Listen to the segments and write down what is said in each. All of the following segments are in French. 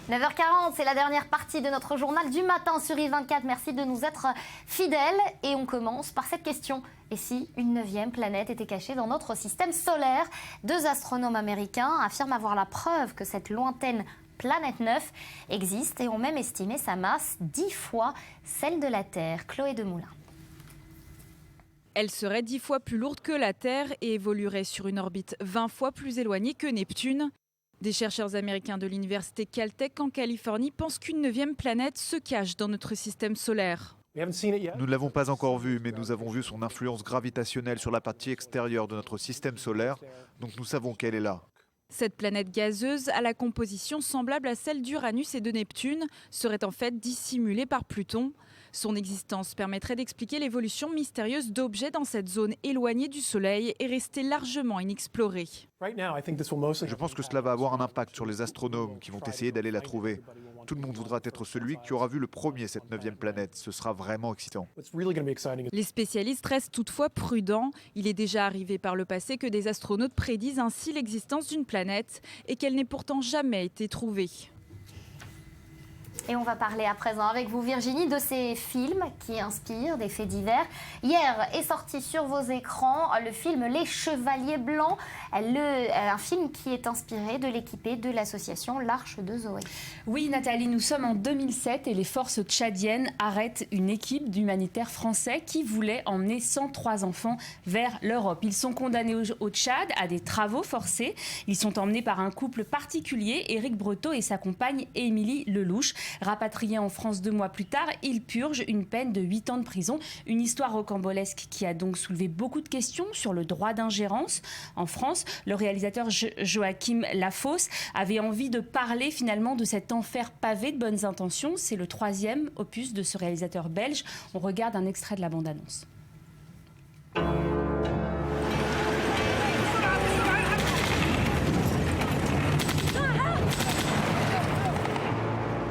9h40, c'est la dernière partie de notre journal du matin sur I24. Merci de nous être fidèles. Et on commence par cette question. Et si une 9e planète était cachée dans notre système solaire? 2 astronomes américains affirment avoir la preuve que cette lointaine planète 9 existe et ont même estimé sa masse 10 fois celle de la Terre. Chloé Demoulin. Elle serait 10 fois plus lourde que la Terre et évoluerait sur une orbite 20 fois plus éloignée que Neptune. Des chercheurs américains de l'université Caltech en Californie pensent qu'une 9e planète se cache dans notre système solaire. Nous ne l'avons pas encore vue, mais nous avons vu son influence gravitationnelle sur la partie extérieure de notre système solaire, donc nous savons qu'elle est là. Cette planète gazeuse, à la composition semblable à celle d'Uranus et de Neptune, serait en fait dissimulée par Pluton. Son existence permettrait d'expliquer l'évolution mystérieuse d'objets dans cette zone éloignée du Soleil et restée largement inexplorée. Je pense que cela va avoir un impact sur les astronomes qui vont essayer d'aller la trouver. Tout le monde voudra être celui qui aura vu le premier cette 9e planète. Ce sera vraiment excitant. Les spécialistes restent toutefois prudents. Il est déjà arrivé par le passé que des astronautes prédisent ainsi l'existence d'une planète et qu'elle n'ait pourtant jamais été trouvée. Et on va parler à présent avec vous, Virginie, de ces films qui inspirent des faits divers. Hier est sorti sur vos écrans le film Les Chevaliers Blancs, un film qui est inspiré de l'équipée de l'association L'Arche de Zoé. Oui, Nathalie, nous sommes en 2007 et les forces tchadiennes arrêtent une équipe d'humanitaires français qui voulait emmener 103 enfants vers l'Europe. Ils sont condamnés au Tchad à des travaux forcés. Ils sont emmenés par un couple particulier, Éric Breteau et sa compagne Émilie Lelouch. Rapatriés en France 2 mois plus tard, ils purgent une peine de 8 ans de prison. Une histoire rocambolesque qui a donc soulevé beaucoup de questions sur le droit d'ingérence. En France, le réalisateur Joachim Lafosse avait envie de parler finalement de cet enfer pavé de bonnes intentions. C'est le 3e opus de ce réalisateur belge. On regarde un extrait de la bande-annonce.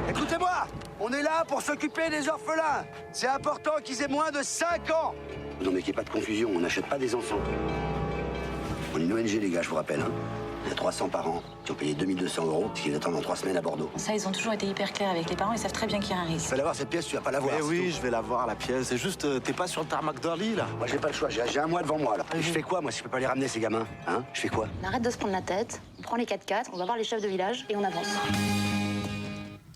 Écoutez-moi, on est là pour s'occuper des orphelins. C'est important qu'ils aient moins de 5 ans. Vous n'en mettez pas de confusion, on n'achète pas des enfants. On est une ONG, les gars, je vous rappelle. Hein. Il y a 300 parents qui ont payé 2200 €, ce qu'ils attendent en 3 semaines à Bordeaux. Ça, ils ont toujours été hyper clairs avec les parents, ils savent très bien qu'il y a un risque. Fallait avoir cette pièce, tu vas pas la voir. Mais oui, je vais la voir, la pièce. C'est juste, t'es pas sur le tarmac d'Orly, là. Moi, j'ai pas le choix, j'ai un mois devant moi, là. Et je fais quoi, moi, si je peux pas les ramener, ces gamins? Hein? Je fais quoi? On arrête de se prendre la tête, on prend les 4x4, on va voir les chefs de village et on avance.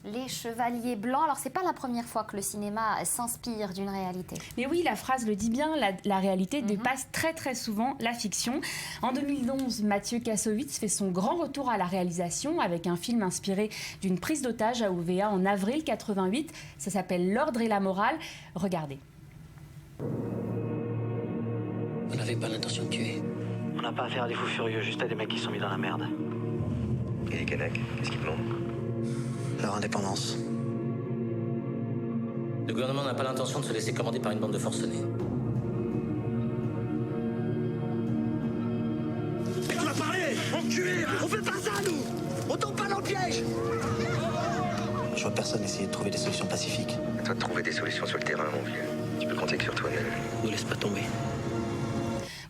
Les Chevaliers Blancs, alors c'est pas la première fois que le cinéma s'inspire d'une réalité. Mais oui, la phrase le dit bien, la réalité dépasse très très souvent la fiction. En 2011, Mathieu Kassovitz fait son grand retour à la réalisation avec un film inspiré d'une prise d'otage à OVA en avril 88. Ça s'appelle L'Ordre et la morale. Regardez. On n'avait pas l'intention de tuer. On n'a pas affaire à des fous furieux, juste à des mecs qui sont mis dans la merde. Et les Kanaks, qu'est-ce qu'ils demandent? Leur indépendance. Le gouvernement n'a pas l'intention de se laisser commander par une bande de forcenés. Mais tu vas parler! Enculé! On fait pas ça, nous! On tombe pas dans le piège! Je vois personne essayer de trouver des solutions pacifiques. À toi de trouver des solutions sur le terrain, mon vieux. Tu peux compter que sur toi-même. Ne laisse pas tomber.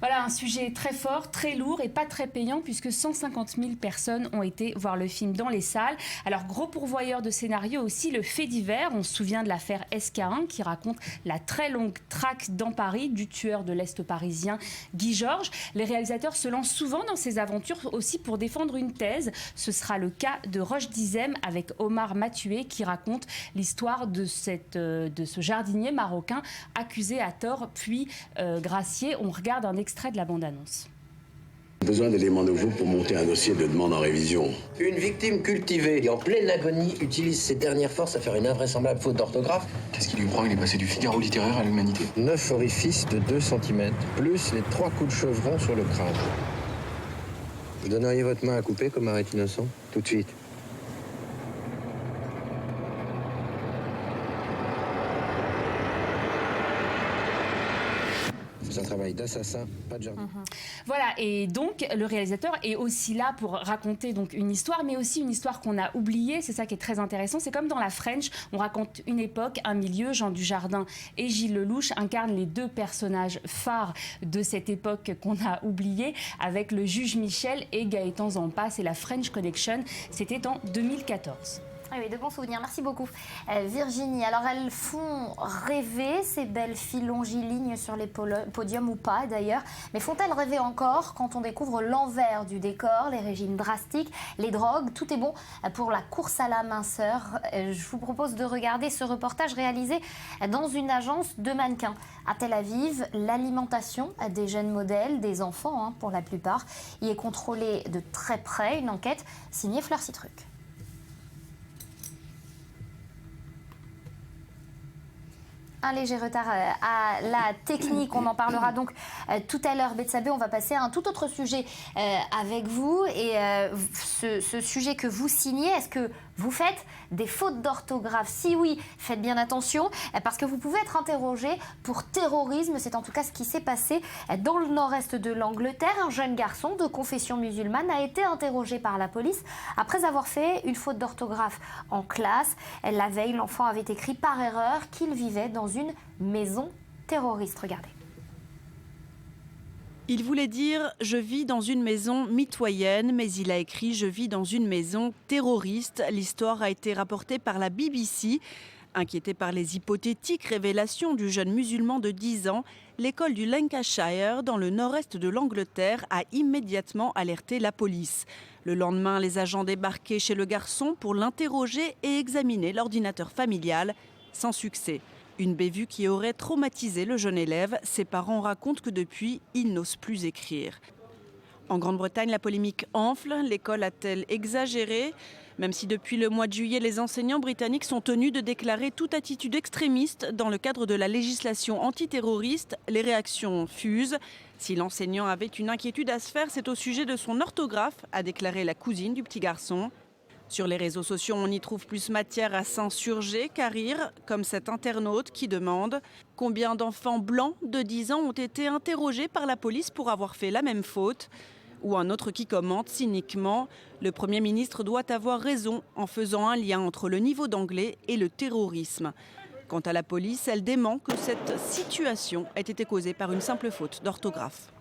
Voilà un sujet très fort, très lourd et pas très payant puisque 150 000 personnes ont été voir le film dans les salles. Alors gros pourvoyeur de scénario aussi, le fait divers. On se souvient de l'affaire SK1 qui raconte la très longue traque dans Paris du tueur de l'Est parisien Guy Georges. Les réalisateurs se lancent souvent dans ces aventures aussi pour défendre une thèse. Ce sera le cas de Roche Dizem avec Omar Mathué qui raconte l'histoire de ce jardinier marocain accusé à tort puis gracié. On regarde un extrait de la bande-annonce. Besoin d'éléments nouveaux pour monter un dossier de demande en révision. Une victime cultivée et en pleine agonie utilise ses dernières forces à faire une invraisemblable faute d'orthographe. Qu'est-ce qui lui prend? Il est passé du Figaro littéraire à l'Humanité. 9 orifices de 2 cm, plus les 3 coups de chevron sur le crâne. Vous donneriez votre main à couper comme arrêt innocent? Tout de suite. C'est un travail d'assassin, pas de jardin. Voilà, et donc le réalisateur est aussi là pour raconter donc une histoire, mais aussi une histoire qu'on a oubliée. C'est ça qui est très intéressant. C'est comme dans La French, on raconte une époque, un milieu. Jean Dujardin et Gilles Lelouch incarnent les 2 personnages phares de cette époque qu'on a oubliée, avec le juge Michel et Gaëtan Zampa. C'est la French Connection. C'était en 2014. Oui, de bons souvenirs. Merci beaucoup, Virginie. Alors, elles font rêver, ces belles filles longilignes sur les podiums ou pas, d'ailleurs. Mais font-elles rêver encore quand on découvre l'envers du décor, les régimes drastiques, les drogues? Tout est bon pour la course à la minceur. Je vous propose de regarder ce reportage réalisé dans une agence de mannequins. À Tel Aviv, l'alimentation des jeunes modèles, des enfants pour la plupart, y est contrôlée de très près. Une enquête signée Fleur Citruc. Un léger retard à la technique, on en parlera donc tout à l'heure. Betsabé, on va passer à un tout autre sujet avec vous. Et ce sujet que vous signez, est-ce que vous faites des fautes d'orthographe? Si oui, faites bien attention parce que vous pouvez être interrogé pour terrorisme. C'est en tout cas ce qui s'est passé dans le nord-est de l'Angleterre. Un jeune garçon de confession musulmane a été interrogé par la police après avoir fait une faute d'orthographe en classe. La veille, l'enfant avait écrit par erreur qu'il vivait dans une maison terroriste. Regardez. Il voulait dire « je vis dans une maison mitoyenne », mais il a écrit « je vis dans une maison terroriste ». L'histoire a été rapportée par la BBC. Inquiété par les hypothétiques révélations du jeune musulman de 10 ans, l'école du Lancashire, dans le nord-est de l'Angleterre, a immédiatement alerté la police. Le lendemain, les agents débarquaient chez le garçon pour l'interroger et examiner l'ordinateur familial, sans succès. Une bévue qui aurait traumatisé le jeune élève. Ses parents racontent que depuis, il n'ose plus écrire. En Grande-Bretagne, la polémique enfle. L'école a-t-elle exagéré ? Même si depuis le mois de juillet, les enseignants britanniques sont tenus de déclarer toute attitude extrémiste dans le cadre de la législation antiterroriste, les réactions fusent. Si l'enseignant avait une inquiétude à se faire, c'est au sujet de son orthographe, a déclaré la cousine du petit garçon. Sur les réseaux sociaux, on y trouve plus matière à s'insurger qu'à rire, comme cet internaute qui demande « Combien d'enfants blancs de 10 ans ont été interrogés par la police pour avoir fait la même faute ?» Ou un autre qui commente cyniquement « Le Premier ministre doit avoir raison en faisant un lien entre le niveau d'anglais et le terrorisme ». Quant à la police, elle dément que cette situation ait été causée par une simple faute d'orthographe.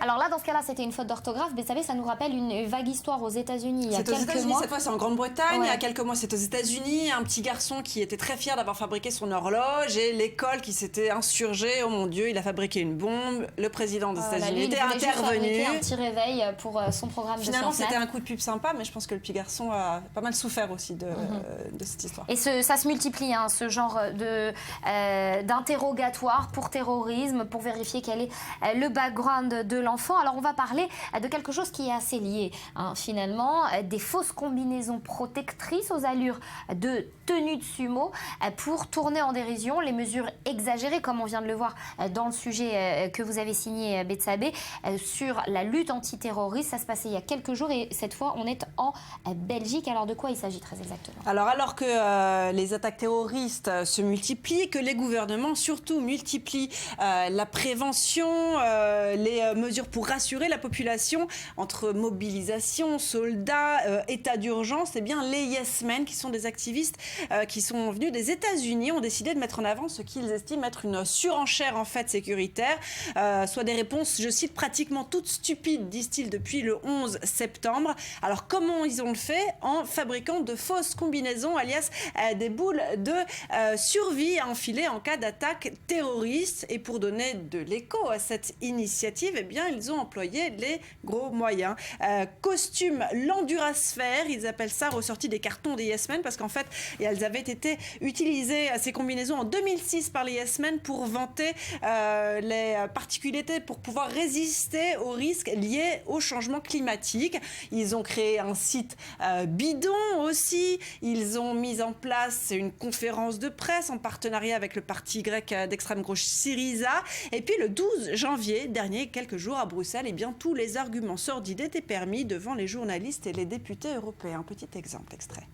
Alors là, dans ce cas-là, c'était une faute d'orthographe. Mais vous savez, ça nous rappelle une vague histoire aux États-Unis il y a quelques mois. C'est aux États-Unis, cette fois c'est en Grande-Bretagne. Ouais. Il y a quelques mois, c'est aux États-Unis. Un petit garçon qui était très fier d'avoir fabriqué son horloge et l'école qui s'était insurgée. Oh mon Dieu, il a fabriqué une bombe. Le président des États-Unis était intervenu. Il a un petit réveil pour son programme. Finalement, c'était un coup de pub sympa, mais je pense que le petit garçon a pas mal souffert aussi de cette histoire. Et ça se multiplie, ce genre d'interrogatoire pour terrorisme, pour vérifier quel est le background de l'enfant. Alors on va parler de quelque chose qui est assez lié, finalement, des fausses combinaisons protectrices aux allures de tenue de sumo pour tourner en dérision les mesures exagérées, comme on vient de le voir dans le sujet que vous avez signé, Betsabé, sur la lutte antiterroriste. Ça se passait il y a quelques jours et cette fois on est en Belgique. Alors de quoi il s'agit très exactement? Alors que les attaques terroristes se multiplient, que les gouvernements surtout multiplient la prévention, les mesures pour rassurer la population entre mobilisation, soldats, état d'urgence, eh bien les Yes Men, qui sont des activistes qui sont venus des États-Unis, ont décidé de mettre en avant ce qu'ils estiment être une surenchère en fait sécuritaire, soit des réponses, je cite, pratiquement toutes stupides, disent-ils, depuis le 11 septembre. Alors comment ils ont le fait? En fabriquant de fausses combinaisons, alias des boules de survie à enfiler en cas d'attaque terroriste. Et pour donner de l'écho à cette initiative, eh bien ils ont employé les gros moyens. Costume l'endurasphère, ils appellent ça, ressorti des cartons des Yes Men, parce qu'en fait, elles avaient été utilisées, ces combinaisons, en 2006 par les Yes Men pour vanter les particularités, pour pouvoir résister aux risques liés au changement climatique. Ils ont créé un site bidon aussi. Ils ont mis en place une conférence de presse en partenariat avec le parti grec d'extrême gauche Syriza. Et puis le 12 janvier dernier, quelques jours à Bruxelles, eh bien, tous les arguments sordides étaient permis devant les journalistes et les députés européens. Petit exemple, extrait.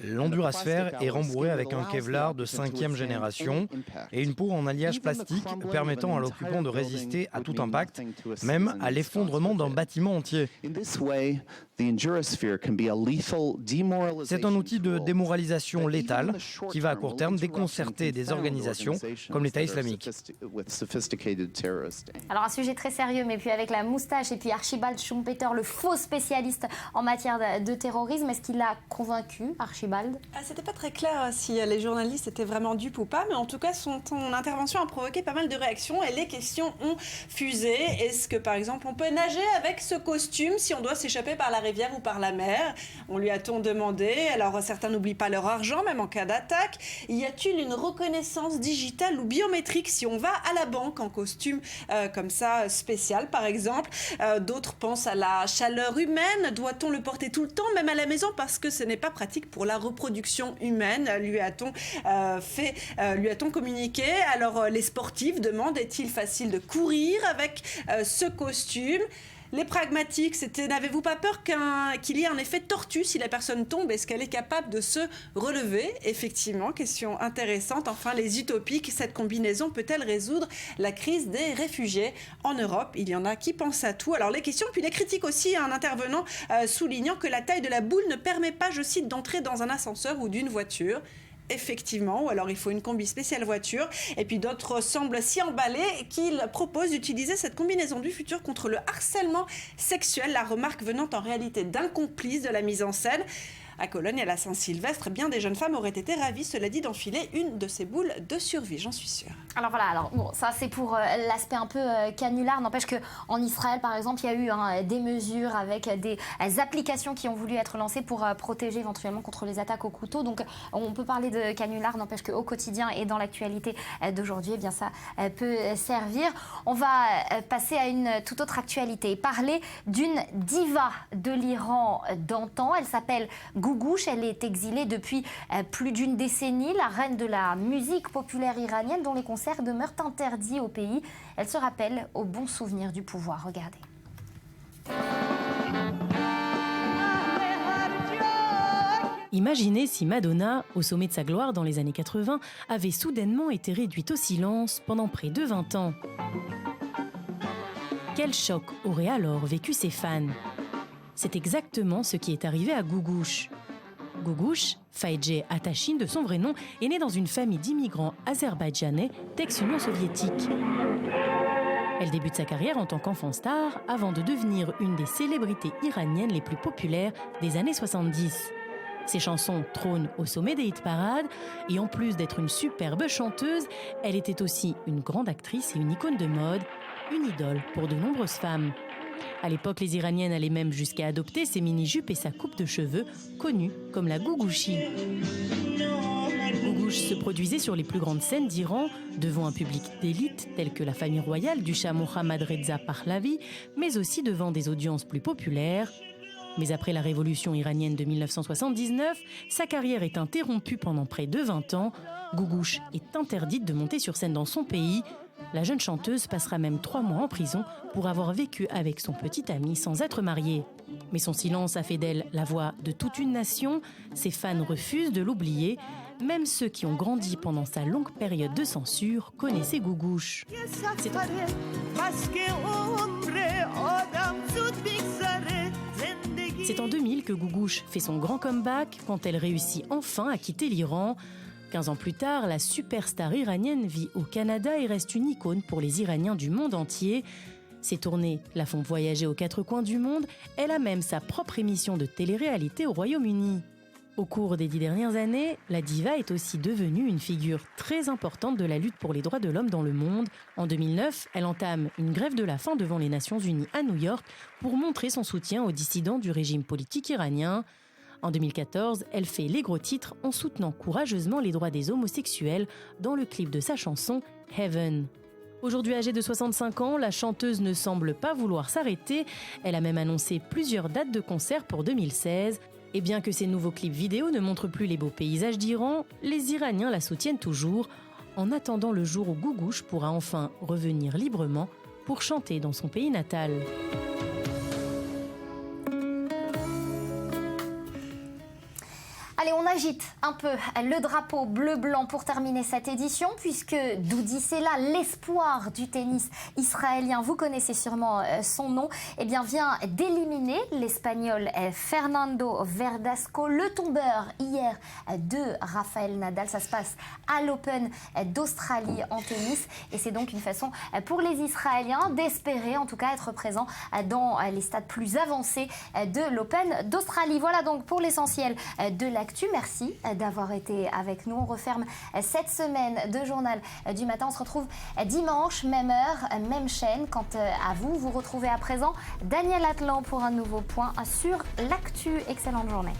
L'endurasphère est rembourré avec un Kevlar de 5e génération et une peau en alliage plastique permettant à l'occupant de résister à tout impact, même à l'effondrement d'un bâtiment entier. C'est un outil de démoralisation létale qui va à court terme déconcerter des organisations comme l'État islamique. Alors un sujet très sérieux, mais puis avec la moustache et puis Archibald Schumpeter, le faux spécialiste en matière de terrorisme, est-ce qu'il a convaincu Archibald? C'était pas très clair si les journalistes étaient vraiment dupes ou pas, mais en tout cas son intervention a provoqué pas mal de réactions et les questions ont fusé. Est-ce que par exemple on peut nager avec ce costume si on doit s'échapper par la rivière ou par la mer? On lui a-t-on demandé. Alors certains n'oublient pas leur argent, même en cas d'attaque. Y a-t-il une reconnaissance digitale ou biométrique si on va à la banque en costume comme ça spécial par exemple? D'autres pensent à la chaleur humaine. Doit-on le porter tout le temps, même à la maison, parce que ce n'est pas pratique pour la reproduction humaine? Lui a-t-on communiqué? Alors les sportifs demandent, est-il facile de courir avec ce costume? Les pragmatiques, c'était, n'avez-vous pas peur qu'il y ait un effet tortue si la personne tombe? Est-ce qu'elle est capable de se relever? Effectivement, question intéressante. Enfin, les utopiques, cette combinaison peut-elle résoudre la crise des réfugiés en Europe? Il y en a qui pensent à tout. Alors les questions, puis les critiques aussi, un intervenant soulignant que la taille de la boule ne permet pas, je cite, d'entrer dans un ascenseur ou d'une voiture. Effectivement, ou alors il faut une combi spéciale voiture. Et puis d'autres semblent s'y emballer qu'ils proposent d'utiliser cette combinaison du futur contre le harcèlement sexuel, la remarque venant en réalité d'un complice de la mise en scène. À Cologne et à la Saint-Sylvestre, bien des jeunes femmes auraient été ravies, cela dit, d'enfiler une de ces boules de survie, j'en suis sûre. Alors voilà, bon, ça c'est pour l'aspect un peu canular. N'empêche qu'en Israël, par exemple, il y a eu des mesures avec des applications qui ont voulu être lancées pour protéger éventuellement contre les attaques au couteau. Donc on peut parler de canular, n'empêche qu'au quotidien et dans l'actualité d'aujourd'hui, eh bien ça peut servir. On va passer à une toute autre actualité, parler d'une diva de l'Iran d'antan. Elle s'appelle Gougouche, elle est exilée depuis plus d'une décennie, la reine de la musique populaire iranienne dont les concerts demeurent interdits au pays. Elle se rappelle aux bons souvenirs du pouvoir. Regardez. Imaginez si Madonna, au sommet de sa gloire dans les années 80, avait soudainement été réduite au silence pendant près de 20 ans. Quel choc auraient alors vécu ses fans? C'est exactement ce qui est arrivé à Gougouche. Gougouche, Faidje Atashin de son vrai nom, est née dans une famille d'immigrants azerbaïdjanais d'ex-Union soviétique. Elle débute sa carrière en tant qu'enfant star avant de devenir une des célébrités iraniennes les plus populaires des années 70. Ses chansons trônent au sommet des hit-parades et en plus d'être une superbe chanteuse, elle était aussi une grande actrice et une icône de mode, une idole pour de nombreuses femmes. À l'époque, les Iraniennes allaient même jusqu'à adopter ses mini-jupes et sa coupe de cheveux, connue comme la gougouchi. Gougouche se produisait sur les plus grandes scènes d'Iran, devant un public d'élite tel que la famille royale du Shah Mohammad Reza Pahlavi, mais aussi devant des audiences plus populaires. Mais après la révolution iranienne de 1979, sa carrière est interrompue pendant près de 20 ans. Gougouche est interdite de monter sur scène dans son pays. La jeune chanteuse passera même 3 mois en prison pour avoir vécu avec son petit ami sans être mariée. Mais son silence a fait d'elle la voix de toute une nation. Ses fans refusent de l'oublier. Même ceux qui ont grandi pendant sa longue période de censure connaissaient Gougouche. C'est en 2000 que Gougouche fait son grand comeback quand elle réussit enfin à quitter l'Iran. 15 ans plus tard, la superstar iranienne vit au Canada et reste une icône pour les Iraniens du monde entier. Ses tournées la font voyager aux 4 coins du monde. Elle a même sa propre émission de télé-réalité au Royaume-Uni. Au cours des 10 dernières années, la diva est aussi devenue une figure très importante de la lutte pour les droits de l'homme dans le monde. En 2009, elle entame une grève de la faim devant les Nations Unies à New York pour montrer son soutien aux dissidents du régime politique iranien. En 2014, elle fait les gros titres en soutenant courageusement les droits des homosexuels dans le clip de sa chanson « Heaven ». Aujourd'hui âgée de 65 ans, la chanteuse ne semble pas vouloir s'arrêter. Elle a même annoncé plusieurs dates de concert pour 2016. Et bien que ses nouveaux clips vidéo ne montrent plus les beaux paysages d'Iran, les Iraniens la soutiennent toujours, en attendant le jour où Gougouche pourra enfin revenir librement pour chanter dans son pays natal. agite un peu le drapeau bleu-blanc pour terminer cette édition, puisque Doudi Sela, l'espoir du tennis israélien, vous connaissez sûrement son nom, eh bien vient d'éliminer l'Espagnol Fernando Verdasco, le tombeur hier de Rafael Nadal. Ça se passe à l'Open d'Australie en tennis, et c'est donc une façon pour les Israéliens d'espérer en tout cas être présents dans les stades plus avancés de l'Open d'Australie. Voilà donc pour l'essentiel de l'actu. Merci d'avoir été avec nous. On referme cette semaine de Journal du Matin. On se retrouve dimanche, même heure, même chaîne. Quant à vous, vous retrouvez à présent Daniel Atlan pour un nouveau point sur l'actu. Excellente journée.